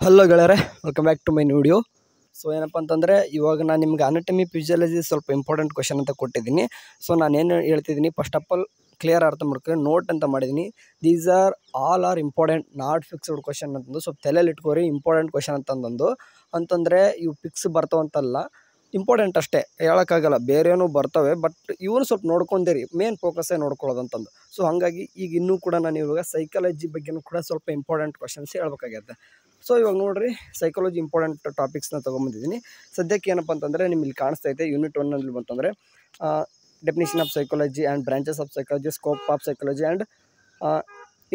Hello ಗೆಳೆಯರೆ, welcome back to my video. So ಏನಪ್ಪ ಅಂತಂದರೆ, ಇವಾಗ ನಾನು ನಿಮ್ಗೆ ಅನಾಟಮಿ ಫಿಸಿಯಾಲಜಿ ಸ್ವಲ್ಪ ಇಂಪಾರ್ಟೆಂಟ್ ಕ್ವಶನ್ ಅಂತ ಕೊಟ್ಟಿದ್ದೀನಿ. ಸೊ ನಾನೇನು ಹೇಳ್ತಿದ್ದೀನಿ, ಫಸ್ಟ್ ಆಫ್ ಆಲ್ ಕ್ಲಿಯರ್ ಅರ್ಥ ಮಾಡ್ಕೊಂಡು ನೋಟ್ ಅಂತ ಮಾಡಿದ್ದೀನಿ. These are all are important, not fixed question ಅಂತಂದು ಸ್ವಲ್ಪ ತಲೆಯಲ್ಲಿ ಇಟ್ಕೋರಿ. ಇಂಪಾರ್ಟೆಂಟ್ ಕ್ವಶನ್ ಅಂತಂದರೆ ಇವು ಫಿಕ್ಸ್ ಬರ್ತಾವಂತಲ್ಲ, ಇಂಪಾರ್ಟೆಂಟ್ ಅಷ್ಟೇ, ಹೇಳೋಕ್ಕಾಗಲ್ಲ. ಬೇರೇನೂ ಬರ್ತವೆ, ಬಟ್ ಇವನು ಸ್ವಲ್ಪ ನೋಡ್ಕೊಂಡಿರಿ, ಮೇನ್ ಫೋಕಸ್ಸೇ ನೋಡ್ಕೊಳ್ಳೋದು ಅಂತಂದು. ಸೊ ಹಾಗಾಗಿ ಈಗ ಇನ್ನೂ ಕೂಡ ನಾನು ಇವಾಗ ಸೈಕಾಲಜಿ ಬಗ್ಗೆನೂ ಕೂಡ ಸ್ವಲ್ಪ ಇಂಪಾರ್ಟೆಂಟ್ ಕ್ವಶನ್ಸ್ ಹೇಳ್ಬೇಕಾಗತ್ತೆ. ಸೊ ಇವಾಗ ನೋಡಿರಿ, ಸೈಕಾಲಜಿ ಇಂಪಾರ್ಟೆಂಟ್ ಟಾಪಿಕ್ಸ್ನ ತೊಗೊಂಬಂದಿದ್ದೀನಿ. ಸದ್ಯಕ್ಕೆ ಏನಪ್ಪ ಅಂತಂದರೆ, ನಿಮ್ಗೆ ಇಲ್ಲಿ ಕಾಣಿಸ್ತಾ ಇದೆ ಯೂನಿಟ್ 1ನಲ್ಲಿ ಬಂತಂದರೆ definition of psychology and branches of psychology, scope of psychology and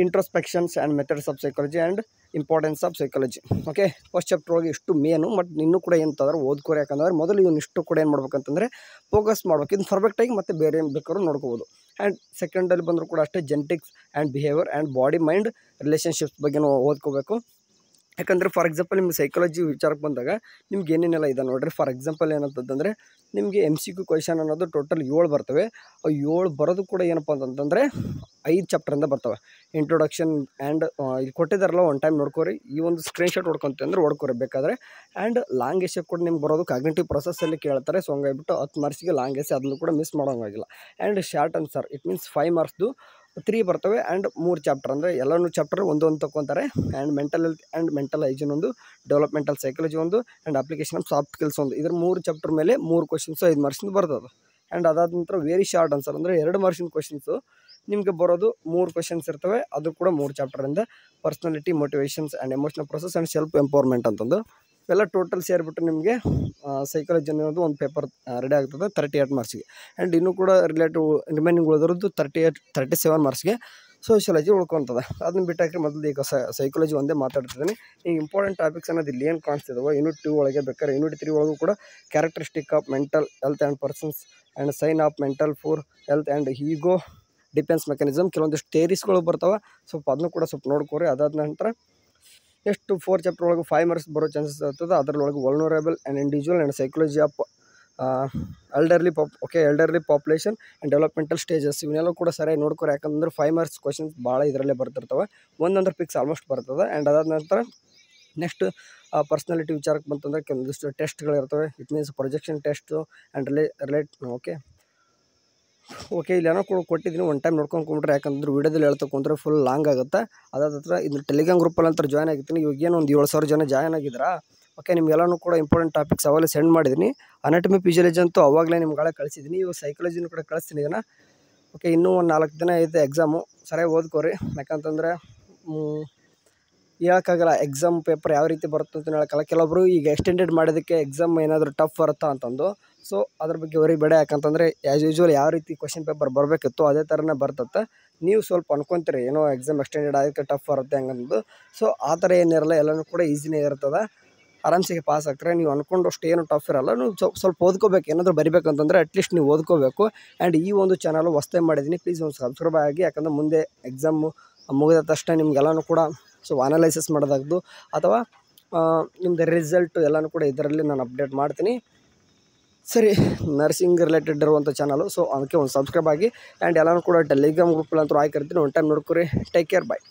introspections and methods of psychology and importance of psychology. Okay, first chapter ಒಳಗೆ ಇಷ್ಟು ಮೇನು, ಬಟ್ ಇನ್ನೂ ಕೂಡ ಎಂತಂದ್ರೆ ಓದ್ಕೋರಿ. ಯಾಕಂದ್ರೆ ಮೊದಲು ಇವನು ಇಷ್ಟು ಕೂಡ ಏನು ಮಾಡ್ಬೇಕಂತಂದರೆ ಫೋಕಸ್ ಮಾಡ್ಬೇಕು, ಇದನ್ನು ಪರ್ಫೆಕ್ಟಾಗಿ ಮತ್ತೆ ಬೇರೆ ಏನು ಬೇಕಾದ್ರೂ ನೋಡ್ಕೋಬೋದು. ಆ್ಯಂಡ್ ಸೆಕೆಂಡಲ್ಲಿ ಬಂದರೂ ಕೂಡ ಅಷ್ಟೇ, genetics and behaviour and body mind relationships ಬಗ್ಗೆ ಓದ್ಕೋಬೇಕು. ಯಾಕಂದರೆ ಫಾರ್ ಎಕ್ಸಾಂಪಲ್ ನಿಮ್ಗೆ ಸೈಕಾಲಜಿ ವಿಚಾರಕ್ಕೆ ಬಂದಾಗ ನಿಮ್ಗೆ ಏನೇನೆಲ್ಲ ಇದೆ ನೋಡಿರಿ. ಫಾರ್ ಎಕ್ಸಾಂಪಲ್ ಏನಂತಂದರೆ, ನಿಮಗೆ MCQ ಕ್ವೆಶನ್ ಅನ್ನೋದು ಟೋಟಲ್ 7 ಬರ್ತವೆ. ಆ 7 ಬರೋದು ಕೂಡ ಏನಪ್ಪ ಅಂತಂದರೆ 5 ಚಾಪ್ಟರಿಂದ ಬರ್ತವೆ. ಇಂಟ್ರೊಡಕ್ಷನ್ ಆ್ಯಂಡ್ ಇಲ್ಲಿ ಕೊಟ್ಟಿದ್ದಾರಲ್ಲ, ಒನ್ ಟೈಮ್ ನೋಡ್ಕೋರಿ. ಈ ಒಂದು ಸ್ಕ್ರೀನ್ಶಾಟ್ ಹೊಡ್ಕೊಂತಂದ್ರೆ ಹೊಡ್ಕೋರಿ ಬೇಕಾದರೆ. ಆ್ಯಂಡ್ ಲಾಂಗ್ ಎಸೆ ಕೂಡ ನಿಮ್ಗೆ ಬರೋದು ಕಾಗ್ನಿಟಿವ್ ಪ್ರೊಸೆಸ್ಸಲ್ಲಿ ಕೇಳ್ತಾರೆ. ಸೊ ಹಂಗಾಗಿಬಿಟ್ಟು 10 ಮಾರ್ಕ್ಸಿಗೆ ಲಾಂಗ್ ಎಸೆ, ಅದನ್ನು ಕೂಡ ಮಿಸ್ ಮಾಡೋಂಗಿಲ್ಲ. And short answer, it means 5 ಮಾರ್ಕ್ಸ್ದು 3 ಬರ್ತವೆ. ಆ್ಯಂಡ್ 3 ಚಾಪ್ಟರ್, ಅಂದರೆ ಎಲ್ಲನೂ ಚಾಪ್ಟರ್ ಒಂದೊಂದು ತೊಗೊತಾರೆ. And mental health and mental hygiene ಒಂದು, ಡೆವಲಪ್ಮೆಂಟಲ್ ಸೈಕಾಲಜಿ ಒಂದು, and application of soft skills ಒಂದು. ಇದ್ರ 3 ಚಾಪ್ಟರ್ ಮೇಲೆ 3 ಕ್ವಶನ್ಸು 5 ಮಾರ್ಕ್ಸಿಂದ ಬರ್ತದೆ. ಆ್ಯಂಡ್ ಅದಾದ ನಂತರ ವೆರಿ ಶಾರ್ಟ್ ಆನ್ಸರ್, ಅಂದರೆ 2 ಮಾರ್ಕ್ಸಿನ ಕ್ವಶನ್ಸು ನಿಮಗೆ ಬರೋದು 3 ಕ್ವಶನ್ಸ್ ಇರ್ತವೆ. ಅದು ಕೂಡ 3 ಚಾಪ್ಟರಿಂದ, personality, motivations and emotional process and self empowerment ಅಂತಂದು ಇವೆಲ್ಲ ಟೋಟಲ್ ಸೇರಿಬಿಟ್ಟು ನಿಮಗೆ ಸೈಕಾಲಜಿ ಅನ್ನೋದು ಒಂದು ಪೇಪರ್ ರೆಡಿ ಆಗ್ತದೆ 38 ಮಾರ್ಕ್ಸಿಗೆ. ಆ್ಯಂಡ್ ಇನ್ನೂ ಕೂಡ ರಿಮೈನಿಂಗ್ ಉಳಿದಿರೋದು 37 ಮಾರ್ಕ್ಸ್ಗೆ ಸೋಷಿಯಾಲಜಿ ಉಳ್ಕೊತದೆ. ಅದನ್ನ ಬಿಟ್ಟಾಕಿ ಮೊದಲು ಈಗ ಸೈಕಾಲಜಿ ಒಂದೇ ಮಾತಾಡ್ತಿದ್ದೀನಿ. ಈಗ ಇಂಪಾರ್ಟೆಂಟ್ ಟಾಪಿಕ್ಸ್ ಅನ್ನೋದು ಇಲ್ಲಿ ಏನು ಕಾಣಿಸ್ತಿದಾವೆ, ಯೂನಿಟ್ 2 ಒಳಗೆ ಬೇಕಾದ್ರೆ ಯೂನಿಟ್ 3 ಒಳಗೂ ಕೂಡ characteristic of mental health and persons and sign of mental for health and ego defence mechanism, ಕೆಲವೊಂದಿಷ್ಟು ಥಿಯರೀಸ್ಗಳು ಬರ್ತಾವೆ. ಸ್ವಲ್ಪ ಅದನ್ನು ಕೂಡ ಸ್ವಲ್ಪ ನೋಡ್ಕೋರಿ. ಅದಾದ ನಂತರ ಎಷ್ಟು 4 ಚಾಪ್ಟರ್ ಒಳಗೆ 5 ಮಾರ್ಕ್ಸ್ ಬರೋ ಚಾನ್ಸಸ್ ಇರ್ತದೆ. ಅದರೊಳಗೆ vulnerable and individual and psychology of elderly population and developmental stages, ಇವನ್ನೆಲ್ಲ ಕೂಡ ಸರಿಯಾಗಿ ನೋಡ್ಕೋರಿ. ಯಾಕಂದ್ರೆ 5 ಮಾರ್ಕ್ಸ್ ಕ್ವಶನ್ಸ್ ಭಾಳ ಇದರಲ್ಲೇ ಬರ್ತಿರ್ತವೆ. ಒಂದೊಂದ್ರೆ ಫಿಕ್ಸ್ ಆಲ್ಮೋಸ್ಟ್ ಬರ್ತದೆ. ಆ್ಯಂಡ್ ಅದಾದ ನಂತರ ನೆಕ್ಸ್ಟ್ ಪರ್ಸ್ನಾಲಿಟಿ ವಿಚಾರಕ್ಕೆ ಬಂತಂದರೆ ಕೆಲವೊಂದಿಷ್ಟು ಟೆಸ್ಟ್ಗಳಿರ್ತವೆ. It means projection test and relate. Okay ಇಲ್ಲಿ ಏನೋ ಕೂಡ ಕೊಟ್ಟಿದ್ದೀನಿ, ಒನ್ ಟೈಮ್ ನೋಡ್ಕೊಂಡ್ಕೊಂಡ್ರೆ. ಯಾಕಂದ್ರೆ ವೀಡಿಯೋದಲ್ಲಿ ಹೇಳ್ತಕೊಂಡ್ರೆ ಫುಲ್ ಲಾಂಗ್ ಆಗುತ್ತೆ. ಅದಾದ ಹತ್ರ ಇದು ಟೆಲಿಗ್ರಾಮ್ ಗ್ರೂಪಲ್ಲಿ ಅಂತ ಜಾಯ್ನ್ ಆಗಿರ್ತೀನಿ. ಇವಾಗ ಏನು ಒಂದು 7,000 ಜನ ಜಾಯ್ನ್ ಆಗಿದ್ರಾ. ಓಕೆ, ನಿಮಗೆಲ್ಲನೂ ಕೂಡ ಇಂಪಾರ್ಟೆಂಟ್ ಟಾಪಿಕ್ಸ್ ಅವಾಗಲೇ ಸೆಂಡ್ ಮಾಡಿದ್ದೀನಿ. ಅನಾಟಮಿ ಫಿಸಿಯಾಲಜಿ ಅಂತೂ ಅವಾಗಲೇ ನಿಮ್ಗೆ ಕಳಿಸಿದ್ದೀನಿ. ಇವಾಗ ಸೈಕಾಲಜಿನೂ ಕೂಡ ಕಳಿಸ್ತೀನಿ ಇದನ್ನು. ಓಕೆ, ಇನ್ನೂ ಒಂದು 4 ದಿನ ಐತೆ ಎಕ್ಸಾಮು, ಸರಿಯಾಗಿ ಓದ್ಕೋರಿ. ಯಾಕಂತಂದರೆ ಹೇಳೋಕ್ಕಾಗಲ್ಲ ಎಕ್ಸಾಮ್ ಪೇಪರ್ ಯಾವ ರೀತಿ ಬರುತ್ತೆ ಅಂತ ಹೇಳೋಕ್ಕಲ್ಲ. ಕೆಲವೊಬ್ಬರು ಈಗ ಎಕ್ಸ್ಟೆಂಡೆಡ್ ಮಾಡೋದಕ್ಕೆ ಎಕ್ಸಾಮ್ ಏನಾದರೂ ಟಫ್ ಬರುತ್ತಾ ಅಂತಂದು, ಸೊ ಅದ್ರ ಬಗ್ಗೆ ಬೇಡ. ಯಾಕಂತಂದರೆ ಆ್ಯಸ್ ಯೂಶ್ವಲ್ ಯಾವ ರೀತಿ ಕ್ವಶನ್ ಪೇಪರ್ ಬರಬೇಕಿತ್ತು ಅದೇ ಥರನೇ ಬರ್ತತ್ತೆ. ನೀವು ಸ್ವಲ್ಪ ಅನ್ಕೊತೀರಿ ಏನೋ ಎಕ್ಸಾಮ್ ಎಕ್ಸ್ಟೆಂಡೆಡ್ ಆಗೋಕ್ಕೆ ಟಫ್ ಬರುತ್ತೆ ಹಂಗಂದು. ಸೊ ಆ ಥರ ಏನಿರಲ್ಲ, ಎಲ್ಲನೂ ಕೂಡ ಈಸಿನೇ ಇರ್ತದೆ. ಆರಾಮ್ಸಿಗೆ ಪಾಸ್ ಆಗ್ತಾರೆ. ನೀವು ಅಂದ್ಕೊಂಡಷ್ಟು ಏನು ಟಫ್ ಇರಲ್ಲ. ನೀವು ಸ್ವಲ್ಪ ಓದ್ಕೋಬೇಕು. ಏನಾದರೂ ಬರಿಬೇಕಂತಂದರೆ ಅಟ್ಲೀಸ್ಟ್ ನೀವು ಓದ್ಕೋಬೇಕು. ಆ್ಯಂಡ್ ಈ ಒಂದು ಚಾನಲ್ ಹೊಸ್ದಾಗಿ ಮಾಡಿದ್ದೀನಿ, ಪ್ಲೀಸ್ ಒಂದು ಸಬ್ಸ್ಕ್ರೈಬ್ ಆಗಿ. ಯಾಕಂದರೆ ಮುಂದೆ ಎಕ್ಸಾಮು ಮುಗಿದ ತಕ್ಷಣ ನಿಮ್ಗೆಲ್ಲನೂ ಕೂಡ ಸೊ ಅನಲೈಸಿಸ್ ಮಾಡೋದಾಗ್ದು ಅಥವಾ ನಿಮ್ಮದು ರಿಸಲ್ಟು ಎಲ್ಲನೂ ಕೂಡ ಇದರಲ್ಲಿ ನಾನು ಅಪ್ಡೇಟ್ ಮಾಡ್ತೀನಿ. ಸರಿ, ನರ್ಸಿಂಗ್ ರಿಲೇಟೆಡ್ ಇರುವಂಥ ಚಾನಲು, ಸೊ ಅದಕ್ಕೆ ಒಂದು ಸಬ್ಸ್ಕ್ರೈಬ್ ಆಗಿ. ಆ್ಯಂಡ್ ಎಲ್ಲನೂ ಕೂಡ ಟೆಲಿಗ್ರಾಮ್ ಗ್ರೂಪಲ್ಲಿ ಅಂತೂ ಹಾಕಿರ್ತೀನಿ. ಒನ್ ಟೈಮ್ ನೋಡ್ಕೊರಿ. ಟೇಕ್ ಕೇರ್, ಬಾಯ್.